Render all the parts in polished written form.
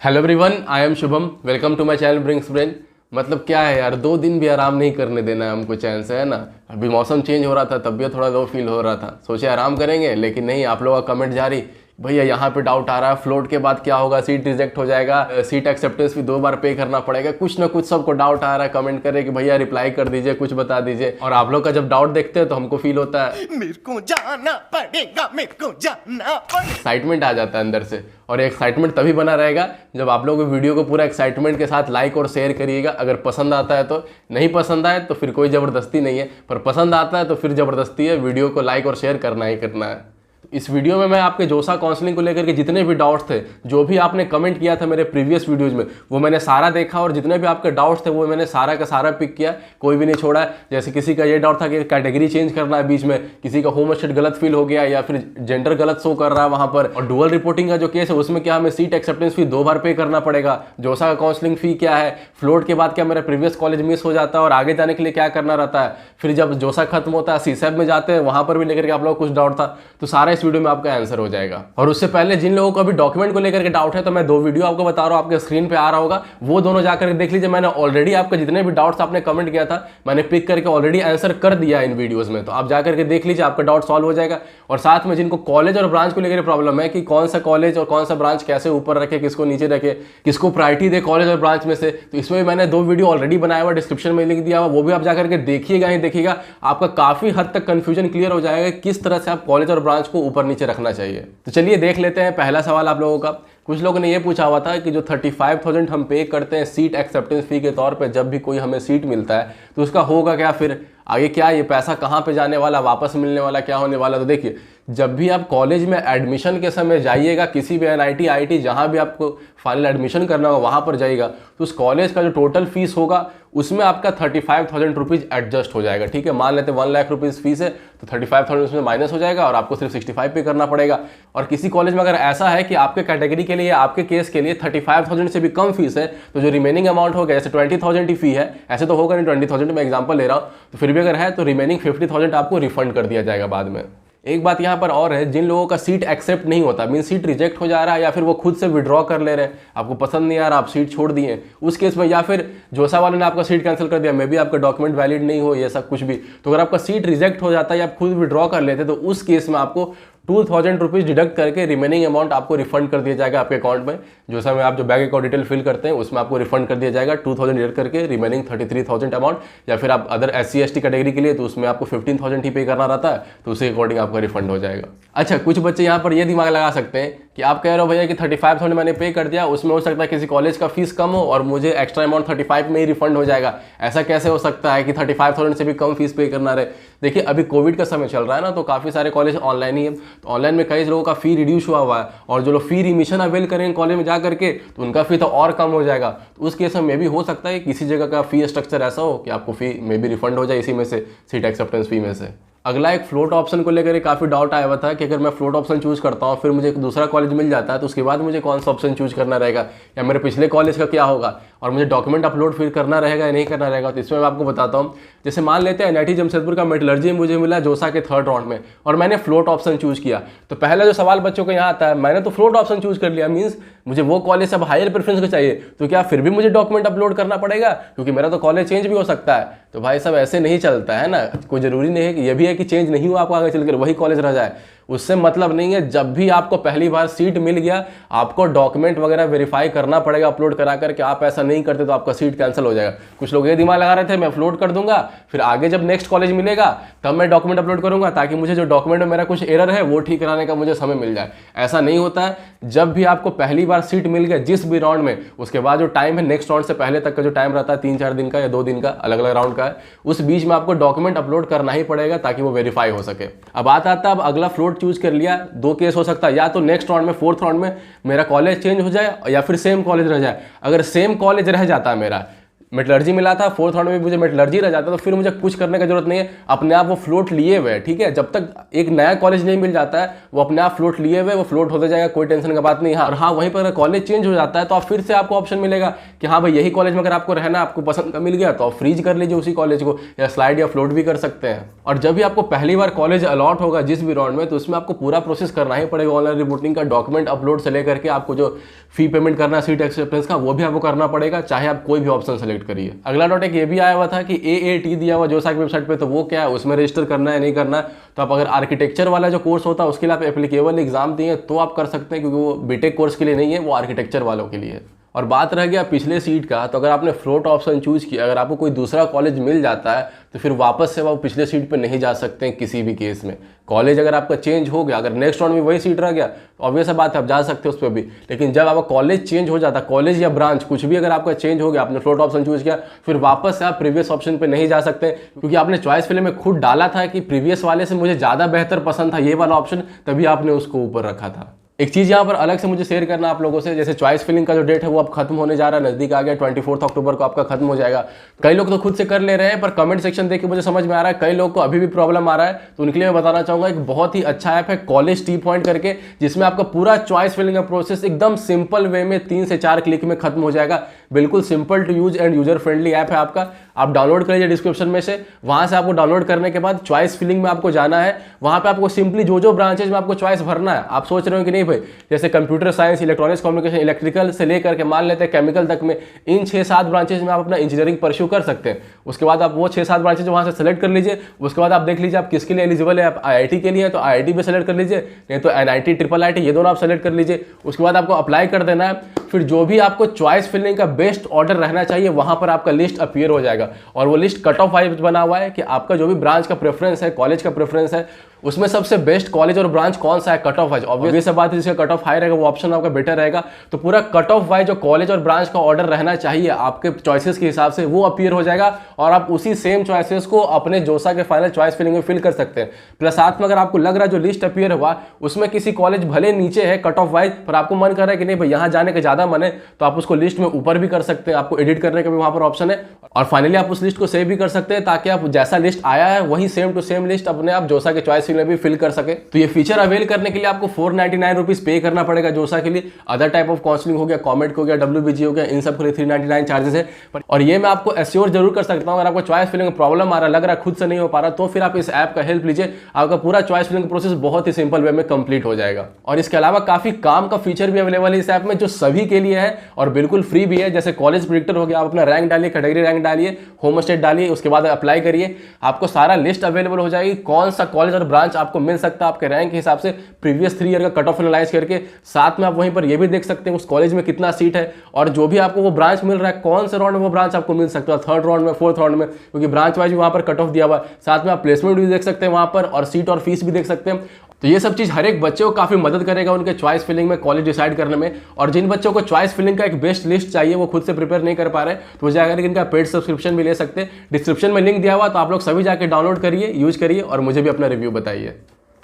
Hello everyone, I am Shubham. Welcome to my channel brings brain. मतलब क्या है यार, 2 दिन भी आराम नहीं करने देना है हमको चैन से, है ना। अभी मौसम चेंज हो रहा था, तबीयत थोड़ा लो फील हो रहा था, सोचे आराम करेंगे, लेकिन नहीं, आप लोगों का कमेंट जारी। भैया यहाँ पे डाउट आ रहा है, फ्लोट के बाद क्या होगा, सीट रिजेक्ट हो जाएगा, सीट एक्सेप्टेंस भी 2 बार पे करना पड़ेगा, कुछ ना कुछ सबको डाउट आ रहा है। कमेंट करे कि भैया रिप्लाई कर दीजिए, कुछ बता दीजिए। और आप लोग का जब डाउट देखते हैं तो हमको फील होता है मेरे को जाना पड़ेगा, मेरे को जाना पड़ेगा। एक्साइटमेंट आ जाता है अंदर से। और एक्साइटमेंट तभी बना रहेगा जब आप लोग वीडियो को पूरा एक्साइटमेंट के साथ लाइक और शेयर करिएगा। अगर पसंद आता है तो, नहीं पसंद आए तो फिर कोई ज़बरदस्ती नहीं है, पर पसंद आता है तो फिर ज़बरदस्ती है। वीडियो को लाइक और शेयर करना ही करना है। इस वीडियो में मैं आपके जोसा काउंसलिंग को लेकर के जितने भी डाउट्स थे, जो भी आपने कमेंट किया था मेरे प्रीवियस वीडियोज में, वो मैंने सारा देखा और जितने भी आपके डाउट्स थे वो मैंने सारा का सारा पिक किया, कोई भी नहीं छोड़ा। जैसे किसी का ये डाउट था कि कैटेगरी चेंज करना है बीच में, किसी का होम स्टेट गलत फील हो गया या फिर जेंडर गलत शो कर रहा है वहां पर। और डुअल रिपोर्टिंग का जो केस है उसमें क्या हमें सीट एक्सेप्टेंस फी 2 बार पे करना पड़ेगा, जोसा का काउंसलिंग फी क्या है, फ्लोट के बाद क्या मेरा प्रीवियस कॉलेज मिस हो जाता है और आगे जाने के लिए क्या करना रहता है, फिर जब जोसा खत्म होता है सीसैब में जाते हैं वहां पर भी लेकर के आप लोग कुछ डाउट था, तो सारा इस वीडियो में आपका आंसर हो जाएगा। और उससे पहले जिन लोगों को अभी डॉक्यूमेंट को लेकर के डाउट है, तो मैं 2 वीडियो आपको बता रहा हूं, आपके स्क्रीन पे आ रहा होगा, वो दोनों जाकर के देख लीजिए। मैंने ऑलरेडी आपके जितने भी डाउट्स आपने कमेंट किया था, मैंने पिक करके ऑलरेडी आंसर कर दिया इन वीडियोस में, तो आप जाकर के देख लीजिए, आपका डाउट सॉल्व हो जाएगा। और साथ में जिनको कॉलेज और ब्रांच को लेकर प्रॉब्लम है कि कौन सा कॉलेज और कौन सा ब्रांच कैसे ऊपर रखे, किसको नीचे रखे, किसको प्रायोरिटी दे कॉलेज और ब्रांच में से, तो इसमें भी मैंने 2 वीडियो ऑलरेडी बनाया हुआ, डिस्क्रिप्शन में लिंक दिया हुआ, वो भी आप जाकर के देखिएगा ही देखिएगा। आपका काफी हद तक कंफ्यूजन क्लियर हो जाएगा किस तरह से आप कॉलेज और ब्रांच को ऊपर नीचे रखना चाहिए। तो चलिए देख लेते हैं पहला सवाल आप लोगों का। कुछ लोगों ने ये पूछा हुआ था कि जो 35,000 हम पे करते हैं सीट एक्सेप्टेंस फी के तौर पे, जब भी कोई हमें सीट मिलता है तो उसका होगा क्या, फिर आगे क्या, ये पैसा कहाँ पे जाने वाला, वापस मिलने वाला, क्या होने वाला। तो देखिए, जब भी आप कॉलेज में एडमिशन के समय जाइएगा, किसी भी NIT IIT जहाँ भी आपको फाइनल एडमिशन करना होगा वहाँ पर जाइएगा, तो उस कॉलेज का जो टोटल फीस होगा उसमें आपका 35,000 रुपीज़ एडजस्ट हो जाएगा। ठीक है, मान लेते हैं 1 लाख रुपीज़ फीस है, तो 35,000 उसमें माइनस हो जाएगा और आपको सिर्फ 65 पे करना पड़ेगा। और किसी कॉलेज में अगर ऐसा है कि आपके कैटेगरी के लिए, आपके केस के लिए 35,000 से भी कम फीस है, तो जो रिमेनिंग अमाउंट होगा, जैसे 20,000 ही फी है, ऐसे तो होगा नहीं 20,000, मैं एग्जाम्पल ले रहा हूँ, तो फिर भी अगर है तो रिमेनिंग 50,000 आपको रिफंड कर दिया जाएगा बाद में। एक बात यहाँ पर और है, जिन लोगों का सीट एक्सेप्ट नहीं होता, मीन सीट रिजेक्ट हो जा रहा है या फिर वो खुद से विड्रॉ कर ले रहे हैं, आपको पसंद नहीं आ रहा, आप सीट छोड़ दिए, उस केस में, या फिर जोसा वाले ने आपका सीट कैंसिल कर दिया, मे भी आपका डॉक्यूमेंट वैलिड नहीं हो, ये सब कुछ भी, तो अगर आपका सीट रिजेक्ट हो जाता है या आप खुद विड्रॉ कर लेते, तो उस केस में आपको 2,000 रुपीज़ डिडक्ट करके रिमेनिंग अमाउंट आपको रिफंड कर दिया जाएगा आपके अकाउंट में। जो समय आप जो बैंक अकाउंट डिटेल फिल करते हैं उसमें आपको रिफंड कर दिया जाएगा 2,000 डिडक्ट करके, रिमेनिंग 33,000 अमाउंट। या फिर आप अदर SC ST कैटेगरी के लिए तो उसमें आपको 15,000 ही पे करना रहता है, तो उसी अकॉर्डिंग आपका रिफंड हो जाएगा। अच्छा, कुछ बच्चे यहाँ पर ये दिमाग लगा सकते हैं कि आप कह रहे हो भैया कि 35,000 मैंने पे कर दिया, उसमें हो सकता है किसी कॉलेज का फीस कम हो और मुझे एक्स्ट्रा अमाउंट 35 में ही रिफंड हो जाएगा। ऐसा कैसे हो सकता है कि 35,000 से भी कम फीस पे करना रहे। देखिए, अभी कोविड का समय चल रहा है ना, तो काफ़ी सारे कॉलेज ऑनलाइन ही है, तो ऑनलाइन में कई लोगों का फी रिड्यूस हुआ है, और जो लोग फी रिमिशन अवेल करेंगे कॉलेज में जा करके, तो उनका फी तो और कम हो जाएगा। तो उस केस में भी हो सकता है किसी जगह का फी स्ट्रक्चर ऐसा हो कि आपको फी में भी रिफंड हो जाए इसी में से, सीट एक्सेप्टेंस फी में से। अगला एक फ्लोट ऑप्शन को लेकर काफ़ी डाउट आया हुआ था कि अगर मैं फ्लोट ऑप्शन चूज करता हूँ, फिर मुझे एक दूसरा कॉलेज मिल जाता है, तो उसके बाद मुझे कौन सा ऑप्शन चूज करना रहेगा, या मेरे पिछले कॉलेज का क्या होगा, और मुझे डॉक्यूमेंट अपलोड फिर करना रहेगा या नहीं करना रहेगा। तो इसमें मैं आपको बताता हूँ। जैसे मान लेते हैं NIT जमशेदपुर का मेटलर्जी मुझे मिला जोसा के 3rd राउंड में, और मैंने फ्लोट ऑप्शन चूज किया, तो पहला जो सवाल बच्चों को यहाँ आता है, मैंने तो फ्लोट ऑप्शन चूज कर लिया, मीन्स मुझे वो कॉलेज सब हायर प्रेफरेंस को चाहिए, तो क्या फिर भी मुझे डॉक्यूमेंट अपलोड करना पड़ेगा, क्योंकि मेरा तो कॉलेज चेंज भी हो सकता है। तो भाई सब ऐसे नहीं चलता है ना, कोई जरूरी नहीं है कि ये भी है कि चेंज नहीं हुआ, आपको आगे चलकर वही कॉलेज रह जाए, उससे मतलब नहीं है। जब भी आपको पहली बार सीट मिल गया, आपको डॉक्यूमेंट वगैरह वेरीफाई करना पड़ेगा अपलोड करा करके। आप ऐसा नहीं करते तो आपका सीट कैंसिल हो जाएगा। कुछ लोग ये दिमाग लगा रहे थे मैं अपलोड कर दूंगा, फिर आगे जब नेक्स्ट कॉलेज मिलेगा तब मैं डॉक्यूमेंट अपलोड करूंगा, ताकि मुझे जो डॉक्यूमेंट में मेरा कुछ एरर है वो ठीक कराने का मुझे समय मिल जाए। ऐसा नहीं होता है। जब भी आपको पहली बार सीट मिल गया जिस भी राउंड में, उसके बाद जो टाइम है नेक्स्ट राउंड से पहले तक का जो टाइम रहता है 3-4 दिन का या 2 दिन का, अलग अलग राउंड का है, उस बीच में आपको डॉक्यूमेंट अपलोड करना ही पड़ेगा ताकि वो वेरीफाई हो सके। अब आता अब अगला फ्लोट चूज कर लिया, 2 केस हो सकता है, या तो नेक्स्ट राउंड में 4th राउंड में मेरा कॉलेज चेंज हो जाए या फिर सेम कॉलेज रह जाए। अगर सेम कॉलेज रह जाता है मेरा, मेटलर्जी मिला था, फोर्थ राउंड में मुझे मेटलर्जी रह जाता तो फिर मुझे कुछ करने की जरूरत नहीं है, अपने आप वो फ्लोट लिए हुए है। ठीक है, जब तक एक नया कॉलेज नहीं मिल जाता है वो अपने आप फ्लोट लिए हुए, वो फ्लोट होता जाएगा, कोई टेंशन का बात नहीं। हाँ, और हाँ, वहीं पर अगर कॉलेज चेंज हो जाता है तो आप फिर से आपको ऑप्शन मिलेगा कि हाँ भाई यही कॉलेज में अगर आपको रहना, आपको पसंद का मिल गया तो आप फ्रीज कर लीजिए उसी कॉलेज को, या स्लाइड या फ्लोट भी कर सकते हैं। और जब भी आपको पहली बार कॉलेज अलॉट होगा जिस भी राउंड में, तो उसमें आपको पूरा प्रोसेस करना ही पड़ेगा ऑनलाइन रिपोर्टिंग का। डॉक्यूमेंट अपलोड से लेकर के आपको जो फी पेमेंट करना है सीट एक्सेप्टेंस का, वो भी आपको करना पड़ेगा, चाहे आप कोई भी ऑप्शन सेलेक्ट करिए। अगला डॉट एक ये भी आया हुआ था कि AAT दिया हुआ जोसा की वेबसाइट पे, तो वो क्या है, उसमें रजिस्टर करना है नहीं करना है। तो आप अगर आर्किटेक्चर वाला जो कोर्स होता है उसके लिए आप एप्लीकेबल एग्जाम दिए तो आप कर सकते हैं, क्योंकि वो बीटेक कोर्स के लिए नहीं है, वो आर्किटेक्चर वालों के लिए है। और बात रह गया पिछले सीट का, तो अगर आपने फ्लोट ऑप्शन चूज किया, अगर आपको कोई दूसरा कॉलेज मिल जाता है तो फिर वापस से वो पिछले सीट पे नहीं जा सकते हैं किसी भी केस में। कॉलेज अगर आपका चेंज हो गया, अगर नेक्स्ट राउंड में वही सीट रह गया तो ऑब्वियस बात है आप जा सकते हो उस पर भी। लेकिन जब आपका कॉलेज चेंज हो जाता है, कॉलेज या ब्रांच कुछ भी अगर आपका चेंज हो गया, आपने फ्लोट ऑप्शन चूज किया, फिर वापस से आप प्रीवियस ऑप्शन पे नहीं जा सकते, क्योंकि आपने चॉइस फिल में खुद डाला था कि प्रीवियस वाले से मुझे ज़्यादा बेहतर पसंद था ये वाला ऑप्शन, तभी आपने उसको ऊपर रखा था। एक चीज़ यहाँ पर अलग से मुझे शेयर करना आप लोगों से, जैसे चॉइस फिलिंग का जो डेट है वो अब खत्म होने जा रहा है, नज़दीक आ गया, 24 अक्टूबर को आपका खत्म हो जाएगा। कई लोग तो खुद से कर ले रहे हैं, पर कमेंट सेक्शन देख के मुझे समझ में आ रहा है कई लोग को अभी भी प्रॉब्लम आ रहा है। तो उनके लिए मैं बताना चाहूँगा एक बहुत ही अच्छा ऐप है कॉलेज टी पॉइंट करके, जिसमें आपका पूरा चॉइस फिलिंग का प्रोसेस एकदम सिंपल वे में 3 से 4 क्लिक में खत्म हो जाएगा। बिल्कुल simple to use and user friendly app है आपका। आप डाउनलोड कर लीजिए डिस्क्रिप्शन में से, वहाँ से आपको डाउनलोड करने के बाद चॉइस फिलिंग में आपको जाना है। वहाँ पे आपको सिंपली जो ब्रांचेज में आपको चॉइस भरना है, आप सोच रहे हो कि नहीं भाई जैसे computer science, electronics communication, electrical से लेकर के मान लेते हैं केमिकल तक में, इन 6-7 ब्रांचेज में आप अपना इंजीनियरिंग परस्यू कर सकते हैं। उसके बाद आप वो 6-7 ब्रांचेज वहाँ से सेलेक्ट कर लीजिए। उसके बाद आप देख लीजिए आप किसके लिए एलिजिबल है, आप IIT के लिए तो IIT भी सेलेक्ट कर लीजिए, नहीं तो NIT, IIIT ये दोनों आप सेलेक्ट कर लीजिए। उसके बाद आपको अप्लाई कर देना है। फिर जो भी आपको चॉइस फिलिंग का बेस्ट ऑर्डर रहना चाहिए वहाँ पर आपका लिस्ट अपीयर हो जाएगा, और वो लिस्ट कट ऑफ वाइज बना हुआ है कि आपका जो भी ब्रांच का प्रेफरेंस है, कॉलेज का प्रेफरेंस है, उसमें सबसे बेस्ट कॉलेज और ब्रांच कौन सा है कट ऑफ वाइज। ऑब्वियस बात है, जिसका कट ऑफ हाई रहेगा वो ऑप्शन आपका बेटर रहेगा। तो पूरा कट ऑफ वाइज जो कॉलेज और ब्रांच का ऑर्डर रहना चाहिए आपके चॉइसेस के हिसाब से वो अपीयर हो जाएगा, और आप उसी सेम चॉइसेस को अपने जोसा के फाइनल चॉइस फिलिंग में फिल कर सकते हैं। प्लस साथ में अगर आपको लग रहा है जो लिस्ट अपीयर हुआ उसमें किसी कॉलेज भले नीचे है कट ऑफ वाइज, पर आपको मन कर रहा है कि नहीं भाई यहाँ जाने का ज्यादा मन है, तो आप उसको लिस्ट में ऊपर भी कर सकते हैं। आपको एडिट करने का भी वहां पर ऑप्शन है, और फाइनली आप उस लिस्ट को सेव भी कर सकते हैं, ताकि आप जैसा लिस्ट आया है वही सेम टू सेम लिस्ट अपने आप जोसा के चॉइस फिलिंग में भी फिल कर सके। तो ये फीचर अवेल करने के लिए आपको 499 रुपीज पे करना पड़ेगा जोसा के लिए। अदर टाइप ऑफ काउंसलिंग हो गया, कॉमेट हो गया, WBG हो गया, इन सब के लिए 399 चार्जेस है। और ये मैं आपको एश्योर जरूर कर सकता हूँ, अगर आपको चॉइस फिलिंग में प्रॉब्लम आ रहा है, लग रहा है खुद से नहीं हो पा रहा, तो फिर आप इस ऐप का हेल्प लीजिए। आपका पूरा चॉइस फिलिंग प्रोसेस बहुत ही सिंपल वे में कंप्लीट हो जाएगा। और इसके अलावा काफी काम का फीचर भी अवेलेबल है इस ऐप में, जो सभी के लिए है और बिल्कुल फ्री भी है। जैसे कॉलेज प्रेडिक्टर हो गया, आप अपना रैंक डालिए, कैटेगरी रैंक डालिए, होम स्टेट डालिए, उसके बाद अप्लाई करिए, आपको सारा लिस्ट अवेलेबल हो जाएगी, कौन सा कॉलेज और ब्रांच आपको मिल सकता है आपके रैंक के हिसाब से, प्रीवियस 3 ईयर का कट ऑफ एनालाइज करके। साथ में आप वहीं पर ये भी देख सकते हैं उस कॉलेज में कितना सीट है, और जो भी आपको वो ब्रांच मिल रहा है कौन से राउंड में वो ब्रांच आपको मिल सकता है, 3rd राउंड में, 4th राउंड में, क्योंकि ब्रांच वाइज भी वहां पर कट ऑफ दिया हुआ है। साथ में आप प्लेसमेंट भी देख सकते हैं वहां पर, और सीट और फीस भी देख सकते हैं। तो ये सब चीज हर एक बच्चे को काफी मदद करेगा उनके चॉइस फिलिंग में, कॉलेज डिसाइड करने में। और जिन बच्चों को चॉइस फिलिंग का एक बेस्ट लिस्ट चाहिए, वो खुद से प्रिपेयर नहीं कर पा रहे, तो वो जाकर इनका पेड सब्सक्रिप्शन भी ले सकते हैं। डिस्क्रिप्शन में लिंक दिया हुआ, तो आप लोग सभी जाके डाउनलोड करिए, यूज करिए, और मुझे भी अपना रिव्यू बताइए।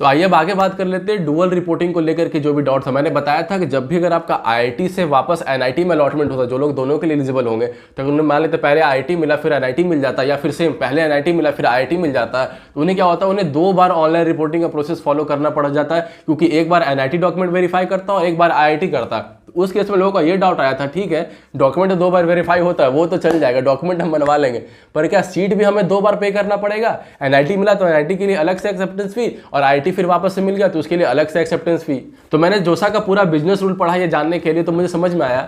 तो आइए अब आगे बात कर लेते हैं डुअल रिपोर्टिंग को लेकर के जो भी डाउट था। मैंने बताया था कि जब भी अगर आपका IIT से वापस NIT में अलॉटमेंट होता है, जो लोग दोनों के लिए एलिजिबल होंगे, तो उन्हें मान लेते पहले IIT मिला फिर NIT मिल जाता है, या फिर सेम पहले NIT मिला फिर IIT मिल जाता है, तो उन्हें क्या होता है, उन्हें 2 बार ऑनलाइन रिपोर्टिंग का प्रोसेस फॉलो करना पड़ जाता है, क्योंकि एक बार NIT डॉक्यूमेंट वेरीफाई करता और एक बार IIT करता है। उस केस में लोगों का ये डाउट आया था, ठीक है डॉक्यूमेंट 2 बार वेरीफाई होता है वो तो चल जाएगा, डॉक्यूमेंट हम बनवा लेंगे, पर क्या सीट भी हमें 2 बार पे करना पड़ेगा? NIT मिला तो NIT के लिए अलग से एक्सेप्टेंस फी, और IIT फिर वापस से मिल गया तो उसके लिए अलग से एक्सेप्टेंस फी। तो मैंने जोसा का पूरा बिजनेस रूल पढ़ा ये जानने के लिए, तो मुझे समझ में आया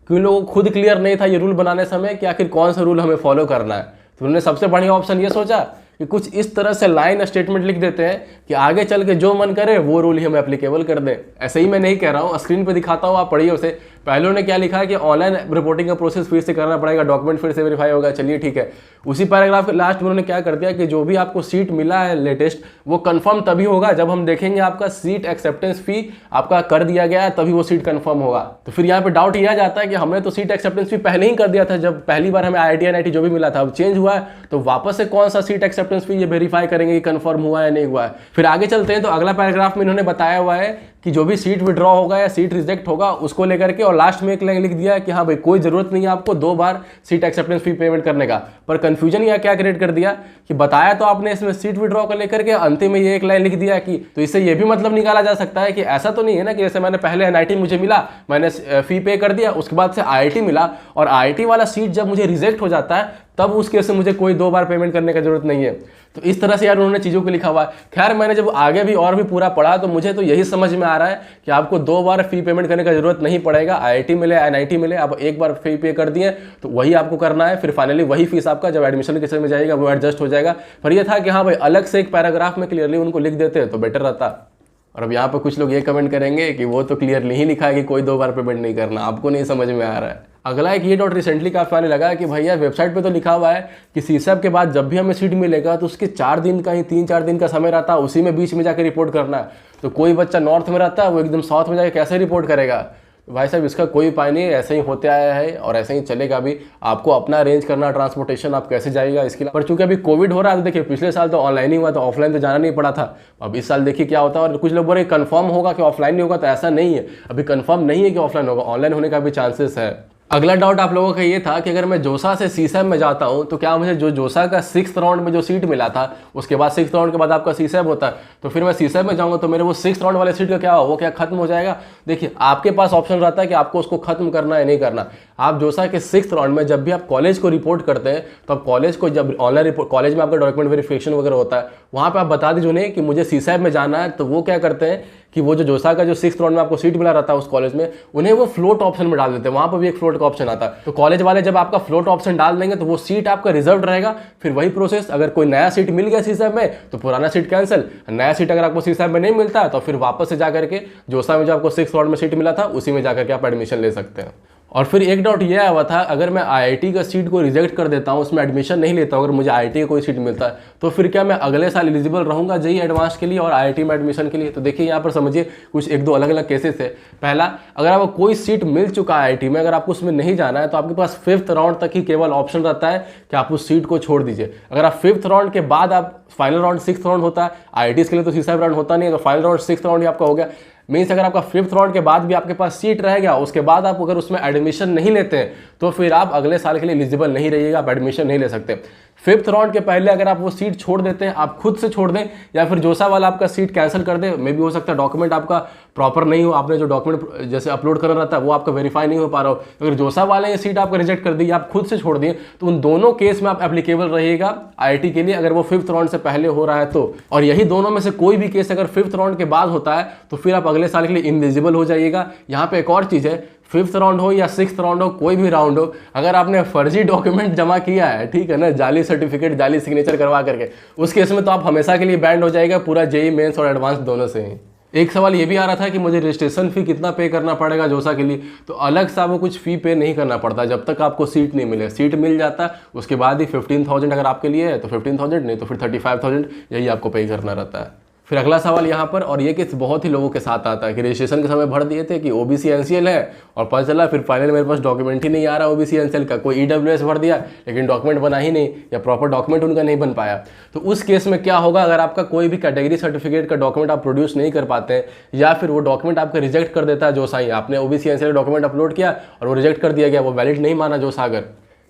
कि उन लोगों को खुद क्लियर नहीं था ये रूल बनाने समय कि आखिर कौन सा रूल हमें फॉलो करना है। तो उन्होंने सबसे बढ़िया ऑप्शन ये सोचा कि कुछ इस तरह से लाइन स्टेटमेंट लिख देते हैं कि आगे चल के जो मन करे वो रूल ही हमें एप्लीकेबल कर दें। ऐसे ही मैं नहीं कह रहा हूँ, स्क्रीन पे दिखाता हूँ, आप पढ़िए उसे। पहले उन्होंने क्या लिखा है कि ऑनलाइन रिपोर्टिंग का प्रोसेस फिर से करना पड़ेगा, डॉक्यूमेंट फिर से वेरीफाई होगा, चलिए ठीक है। उसी पैराग्राफ के लास्ट में उन्होंने क्या कर दिया कि जो भी आपको सीट मिला है लेटेस्ट, वो कंफर्म तभी होगा जब हम देखेंगे आपका सीट एक्सेप्टेंस फी आपका कर दिया गया है, तभी वो सीट कंफर्म होगा। तो फिर यहाँ पे डाउट ये आ जाता है कि हमने तो सीट एक्सेप्टेंस फी पहले ही कर दिया था जब पहली बार हमें IIT NIT जो भी मिला था, अब चेंज हुआ है तो वापस से कौन सा सीट एक्सेप्टेंस फी ये वेरीफाई करेंगे कि कंफर्म हुआ है नहीं हुआ है। फिर आगे चलते हैं तो अगला पैराग्राफ में इन्होंने बताया हुआ है कि जो भी सीट विड्रॉ होगा या सीट रिजेक्ट होगा उसको लेकर के, और लास्ट में एक लाइन लिख दिया कि हाँ भाई कोई जरूरत नहीं है आपको 2 बार सीट एक्सेप्टेंस फी पेमेंट करने का। पर कंफ्यूजन यहाँ क्या क्रिएट कर दिया कि बताया तो आपने इसमें सीट विड्रॉ को लेकर के, अंतिम में ये एक लाइन लिख दिया कि, तो इससे ये भी मतलब निकाला जा सकता है कि ऐसा तो नहीं है ना कि जैसे मैंने पहले NIT मुझे मिला, मैंने फी पे कर दिया, उसके बाद से IIT मिला, और IIT वाला सीट जब मुझे रिजेक्ट हो जाता है तब उस केस से मुझे कोई 2 बार पेमेंट करने की जरूरत नहीं है। तो इस तरह से यार उन्होंने चीज़ों को लिखा हुआ है। खैर मैंने जब आगे भी और भी पूरा पढ़ा तो मुझे तो यही समझ में आ रहा है कि आपको 2 बार फी पेमेंट करने का जरूरत नहीं पड़ेगा। IIT मिले NIT मिले, आप एक बार फी पे कर दिए तो वही आपको करना है, फिर फाइनली वही फीस आपका जब एडमिशन के समय में जाएगा वो एडजस्ट हो जाएगा। पर यह था कि हाँ भाई अलग से एक पैराग्राफ में क्लियरली उनको लिख देते तो बेटर रहता। और अब यहाँ पर कुछ लोग ये कमेंट करेंगे कि वो तो क्लियरली ही लिखा है कि कोई 2 बार पेमेंट नहीं करना, आपको नहीं समझ में आ रहा है। अगला एक ये डॉट रिसेंटली काफी आने लगा कि भैया वेबसाइट पे तो लिखा हुआ है कि CSAT के बाद जब भी हमें सीट मिलेगा तो उसके 4 दिन का ही 3-4 दिन का समय रहता है, उसी में बीच में जाकर रिपोर्ट करना है। तो कोई बच्चा नॉर्थ में रहता है वो एकदम साउथ में जाकर कैसे रिपोर्ट करेगा? भाई साहब इसका कोई उपाय नहीं है, ऐसे ही होते आया है और ऐसे ही चलेगा भी। आपको अपना अरेंज करना ट्रांसपोर्टेशन, आप कैसे जाएगा इसके लिए। पर चूंकि अभी कोविड हो रहा है तो देखिए पिछले साल तो ऑनलाइन ही हुआ, तो ऑफलाइन तो जाना नहीं पड़ा था। अब इस साल देखिए क्या होता है। और कुछ लोग बोल रहे कंफर्म होगा कि ऑफलाइन नहीं होगा, तो ऐसा नहीं है, अभी कंफर्म नहीं है कि ऑफलाइन होगा, ऑनलाइन होने का भी चांसेस है। अगला डाउट आप लोगों का ये था कि अगर मैं जोसा से CSAT में जाता हूं तो क्या मुझे जो जोसा का 6th राउंड में जो सीट मिला था उसके बाद 6th राउंड के बाद आपका CSAT होता है, तो फिर मैं CSAT में जाऊंगा तो मेरे वो 6th राउंड वाले सीट का क्या हो, वो क्या खत्म हो जाएगा? देखिए आपके पास ऑप्शन रहता है कि आपको उसको खत्म करना है नहीं करना। आप जोसा के 6th राउंड में जब भी आप कॉलेज को रिपोर्ट करते हैं तो आप कॉलेज को जब ऑनलाइन रिपोर्ट, कॉलेज में आपका डॉक्यूमेंट वेरिफिकेशन वगैरह होता है, वहाँ पर आप बता दीजिए उन्हें कि मुझे CSAT में जाना है। तो वो क्या करते हैं कि वो जो जोसा का जो 6th राउंड में आपको सीट मिला रहता है उस कॉलेज में, उन्हें वो फ्लोट ऑप्शन में डाल देते हैं। वहाँ पर भी एक फ्लोट का ऑप्शन आता है, तो कॉलेज वाले जब आपका फ्लोट ऑप्शन डाल देंगे तो वो सीट आपका रिजर्व रहेगा। फिर वही प्रोसेस, अगर कोई नया सीट मिल गया CSAT में तो पुराना सीट कैंसिल, नया सीट अगर आपको CSAT में नहीं मिलता है तो फिर वापस से जाकर के जोसा में जो आपको 6th राउंड में सीट मिला था उसी में जाकर के आप एडमिशन ले सकते हैं। और फिर एक डाउट ये आया हुआ था, अगर मैं IIT का सीट को रिजेक्ट कर देता हूँ, उसमें एडमिशन नहीं लेता हूँ, अगर मुझे IIT का कोई सीट मिलता है तो फिर क्या मैं अगले साल एलिजिबल रहूँगा JEE एडवांस के लिए और IIT में एडमिशन के लिए? तो देखिए यहाँ पर समझिए कुछ 1-2 अलग अलग केसेस है। पहला, अगर आपको कोई सीट मिल चुका है IIT में, अगर आपको उसमें नहीं जाना है तो आपके पास 5th राउंड तक ही केवल ऑप्शन रहता है कि आप उस सीट को छोड़ दीजिए। अगर आप 5th राउंड के बाद आप फाइनल राउंड 6th राउंड होता है, IIT के लिए तो CSAT राउंड होता नहीं है, तो फाइनल राउंड 6th राउंड ही आपका हो गया। मीन्स अगर आपका 5th राउंड के बाद भी आपके पास सीट रह गया, उसके बाद आप अगर उसमें एडमिशन नहीं लेते हैं तो फिर आप अगले साल के लिए एलिजिबल नहीं रहिएगा, आप एडमिशन नहीं ले सकते। 5th राउंड के पहले अगर आप वो सीट छोड़ देते हैं, आप खुद से छोड़ दें या फिर जोसा वाला आपका सीट कैंसिल कर दे, मे भी हो सकता है डॉक्यूमेंट आपका प्रॉपर नहीं हो, आपने जो डॉक्यूमेंट जैसे अपलोड करना रहता है वो आपका वेरीफाई नहीं हो पा रहा हो, अगर जोसा वाले ये सीट आपका रिजेक्ट कर दी या आप खुद से छोड़ दिए, तो उन दोनों केस में आप एप्लीकेबल रहिएगा IIT के लिए, अगर वो 5th राउंड से पहले हो रहा है तो। और यही दोनों में से कोई भी केस अगर 5th राउंड के बाद होता है तो फिर आप अगले साल के लिए इनएलिजिबल हो जाइएगा। यहाँ पे एक और चीज़ है, 5th राउंड हो या 6th राउंड हो, कोई भी राउंड हो, अगर आपने फर्जी डॉक्यूमेंट जमा किया है, ठीक है ना, जाली सर्टिफिकेट, जाली सिग्नेचर करवा करके, उस केस में तो आप हमेशा के लिए बैंड हो जाएगा पूरा JEE मेंस और एडवांस दोनों से ही। एक सवाल ये भी आ रहा था कि मुझे रजिस्ट्रेशन फी कितना पे करना पड़ेगा जोसा के लिए, तो अलग सा वो कुछ फी पे नहीं करना पड़ता जब तक आपको सीट नहीं मिले। सीट मिल जाता है उसके बाद ही 15,000 अगर आपके लिए है तो 15,000, नहीं तो फिर 35,000 यही आपको पे करना रहता है। फिर अगला सवाल यहाँ पर, और ये केस बहुत ही लोगों के साथ आता है कि रजिस्ट्रेशन के समय भर दिए थे कि OBC NCL है और पता चला फिर फाइनल मेरे पास डॉक्यूमेंट ही नहीं आ रहा OBC NCL का, कोई EWS भर दिया लेकिन डॉक्यूमेंट बना ही नहीं या प्रॉपर डॉक्यूमेंट उनका नहीं बन पाया। तो उस केस में क्या होगा, अगर आपका कोई भी कैटेगरी सर्टिफिकेट का डॉक्यूमेंट आप प्रोड्यूस नहीं कर पाते हैं या फिर वो डॉक्यूमेंट आपका रिजेक्ट कर देता है जोसा ही, आपने OBC NCL डॉक्यूमेंट अपलोड किया और वो रिजेक्ट कर दिया गया, वो वैलिड नहीं माना जोसा अगर,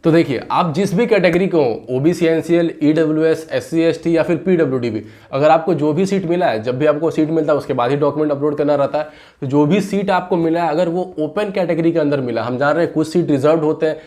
तो देखिए आप जिस भी कैटेगरी को OBC NCL, EWS, SC ST या फिर PWD भी, अगर आपको जो भी सीट मिला है, जब भी आपको सीट मिलता है उसके बाद ही डॉक्यूमेंट अपलोड करना रहता है, तो जो भी सीट आपको मिला है अगर वो ओपन कैटेगरी के अंदर मिला, हम जान रहे हैं कुछ सीट रिजर्व होते हैं,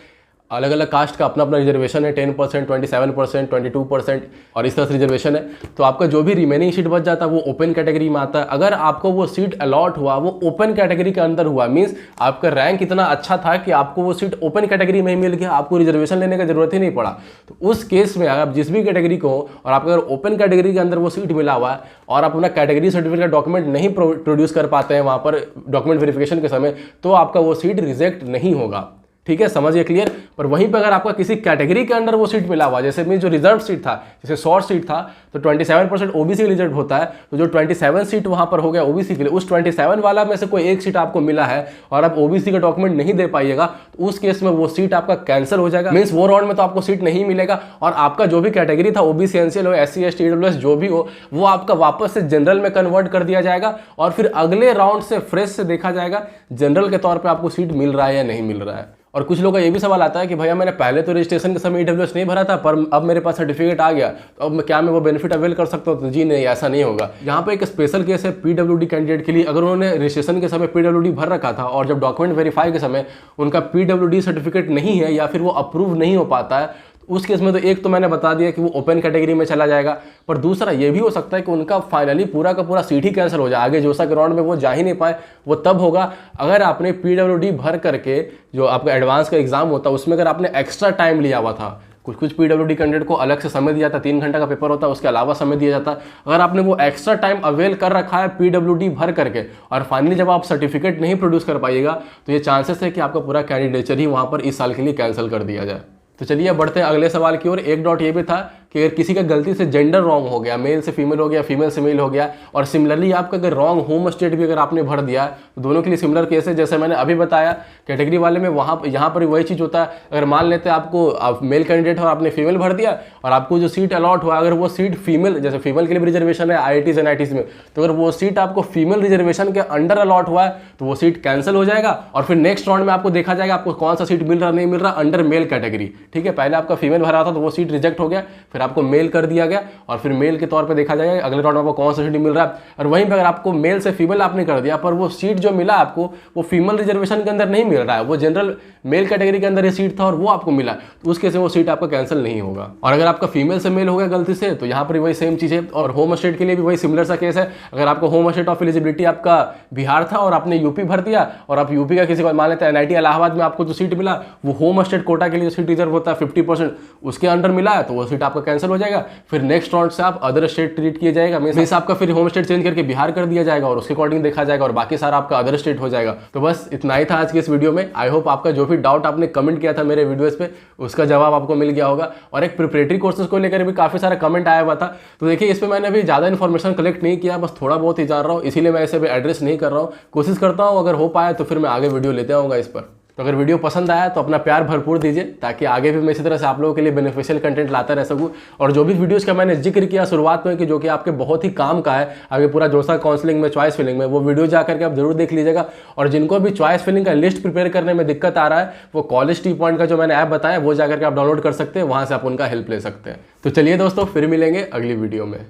अलग अलग कास्ट का अपना अपना रिजर्वेशन है, 10%, 27%, 22% और इस तरह से रिजर्वेशन है, तो आपका जो भी रिमेनिंग सीट बच जाता है वो ओपन कैटेगरी में आता है। अगर आपको वो सीट अलॉट हुआ, वो ओपन कैटेगरी के अंदर हुआ, मीन्स आपका रैंक इतना अच्छा था कि आपको वो सीट ओपन कैटेगरी में ही मिल गया, आपको रिजर्वेशन लेने की जरूरत ही नहीं पड़ा, तो उस केस में आप जिस भी कैटेगरी को और आपका अगर ओपन कैटेगरी के अंदर वो सीट मिला हुआ है और आप अपना कैटेगरी सर्टिफिकेट डॉक्यूमेंट नहीं प्रोड्यूस कर पाते हैं वहाँ पर डॉक्यूमेंट वेरिफिकेशन के समय, तो आपका वो सीट रिजेक्ट नहीं होगा। ठीक है, समझिए क्लियर। पर वहीं पर अगर आपका किसी कैटेगरी के अंडर वो सीट मिला हुआ, जैसे मीन जो रिजर्व सीट था, जैसे शॉर्ट सीट था तो 27% ओबीसी रिजर्व होता है, तो जो 27 सीट वहां पर हो गया ओबीसी के लिए, उस 27 वाला में से कोई एक सीट आपको मिला है और आप ओबीसी का डॉक्यूमेंट नहीं दे पाइएगा, तो उस केस में वो सीट आपका कैंसिल हो जाएगा। मींस वो राउंड में तो आपको सीट नहीं मिलेगा और आपका जो भी कैटेगरी था, ओबीसी, एनसीएल हो, एससी, एसटी, ईडब्ल्यूएस जो भी हो, वो आपका वापस से जनरल में कन्वर्ट कर दिया जाएगा और फिर अगले राउंड से फ्रेश से देखा जाएगा जनरल के तौर पर आपको सीट मिल रहा है या नहीं मिल रहा है। और कुछ लोगों का ये भी सवाल आता है कि भैया मैंने पहले तो रजिस्ट्रेशन के समय ईडब्ल्यूएस नहीं भरा था, पर अब मेरे पास सर्टिफिकेट आ गया, तो अब क्या मैं वो बेनिफिट अवेल कर सकता हूँ? तो जी नहीं, ऐसा नहीं होगा। यहाँ पे एक स्पेशल केस है पीडब्ल्यूडी कैंडिडेट के लिए। अगर उन्होंने रजिस्ट्रेशन के समय पीडब्ल्यूडी भर रखा था और जब डॉक्यूमेंट वेरीफाई के समय उनका पीडब्ल्यूडी सर्टिफिकेट नहीं है या फिर वो अप्रूव नहीं हो पाता है, उस केस में तो एक तो मैंने बता दिया कि वो ओपन कैटेगरी में चला जाएगा, पर दूसरा ये भी हो सकता है कि उनका फाइनली पूरा का पूरा सीट ही कैंसिल हो जाए, आगे जोसा के राउंड में वो जा ही नहीं पाए। वो तब होगा अगर आपने पीडब्ल्यूडी भर करके जो आपका एडवांस का एग्जाम होता है उसमें अगर आपने एक्स्ट्रा टाइम लिया हुआ था, कुछ पीडब्ल्यूडी कैंडिडेट को अलग से समय दिया था, 3 घंटा का पेपर होता है, उसके अलावा समय दिया जाता है। अगर आपने वो एक्स्ट्रा टाइम अवेल कर रखा है पीडब्ल्यूडी भर करके और फाइनली जब आप सर्टिफिकेट नहीं प्रोड्यूस कर पाइएगा, तो ये चांसेस है कि आपका पूरा कैंडिडेचर ही वहाँ पर इस साल के लिए कैंसिल कर दिया जाए। तो चलिए बढ़ते हैं अगले सवाल की ओर। एक डॉट ये भी था कि अगर किसी का गलती से जेंडर रॉन्ग हो गया, मेल से फीमेल हो गया, फीमेल से मेल हो गया, और सिमिलरली आपका अगर रॉन्ग होम स्टेट भी अगर आपने भर दिया, तो दोनों के लिए सिमिलर केस है। जैसे मैंने अभी बताया कैटेगरी वाले में यहाँ पर वही चीज़ होता है। अगर मान लेते हैं आप मेल कैंडिडेट हो और आपने फीमेल भर दिया और आपको जो सीट अलॉट हुआ, अगर वो सीट फीमेल, जैसे फीमेल के लिए भी रिजर्वेशन है IITs NITs में, तो अगर वो सीट आपको फीमेल रिजर्वेशन के अंडर अलॉट हुआ है तो वो सीट कैंसिल हो जाएगा और फिर नेक्स्ट राउंड में आपको देखा जाएगा आपको कौन सा सीट मिल रहा नहीं मिल रहा अंडर मेल कैटेगरी। ठीक है, पहले आपका फीमेल भरा था तो वो सीट रिजेक्ट हो गया, फिर आपको मेल कर दिया गया और फिर मेल के तौर पे देखा जाएगा अगले राउंड में आपको कौन सा सीट मिल रहा है। और वहीं पे अगर आपको मेल से फीमेल आपने कर दिया पर वो सीट जो मिला आपको वो फीमेल रिजर्वेशन के अंदर नहीं मिल रहा है, वो जनरल मेल कैटेगरी के अंदर ये सीट था और वो आपको मिला, तो उस केस में वो सीट आपका कैंसिल नहीं होगा। और अगर आपका फीमेल से मेल हो गया गलती से, तो यहाँ पर वही सेम चीज़ है। और होम स्टेट के लिए भी वही सिमिलर सा केस है। अगर आपको होम स्टेट ऑफ एलिजिबिलिटी आपका बिहार था और आपने यूपी भर दिया और आप यूपी का किसी को मान लेते हैं NIT इलाहाबाद में आपको जो सीट मिला वो होम स्टेट कोटा के लिए सीट रिजर्व होता है 50%, उसके अंडर मिला है तो वो सीट आपका कैंसिल हो जाएगा। फिर नेक्स्ट राउंड से आप अदर स्टेट ट्रीट किए जाएगा, मींस आपका फिर होम स्टेट चेंज करके बिहार कर दिया जाएगा और उसके अकॉर्डिंग देखा जाएगा और बाकी सारा आपका अदर स्टेट हो जाएगा। तो बस इतना ही था आज के इस वीडियो में। आई होप आपका जो भी डाउट आपने कमेंट किया था मेरे वीडियोस पे उसका जवाब आपको मिल गया होगा। और एक प्रिपरेटरी कोर्सेज को लेकर भी काफी सारा कमेंट आया हुआ था, तो देखिए इस पे मैंने अभी ज्यादा इन्फॉर्मेशन कलेक्ट नहीं किया, बस थोड़ा बहुत ही जान रहा हूँ, इसीलिए मैं इसे एड्रेस नहीं कर रहा हूँ। कोशिश करता हूँ अगर हो पाए तो फिर मैं आगे वीडियो लेते आऊँगा इस पर। तो अगर वीडियो पसंद आया तो अपना प्यार भरपूर दीजिए ताकि आगे भी मैं इसी तरह से आप लोगों के लिए बेनिफिशियल कंटेंट लाता रह सकूँ। और जो भी वीडियोस का मैंने जिक्र किया शुरुआत में कि जो कि आपके बहुत ही काम का है आगे पूरा जोसा काउंसलिंग में, चॉइस फिलिंग में, वो वीडियो जा करके आप जरूर देख लीजिएगा। और जिनको भी चॉइस फिलिंग का लिस्ट प्रिपेयर करने में दिक्कत आ रहा है वो कॉलेज टी पॉइंट का जो मैंने ऐप बताया वो जाकर के आप डाउनलोड कर सकते हैं, वहाँ से आप उनका हेल्प ले सकते हैं। तो चलिए दोस्तों फिर मिलेंगे अगली वीडियो में।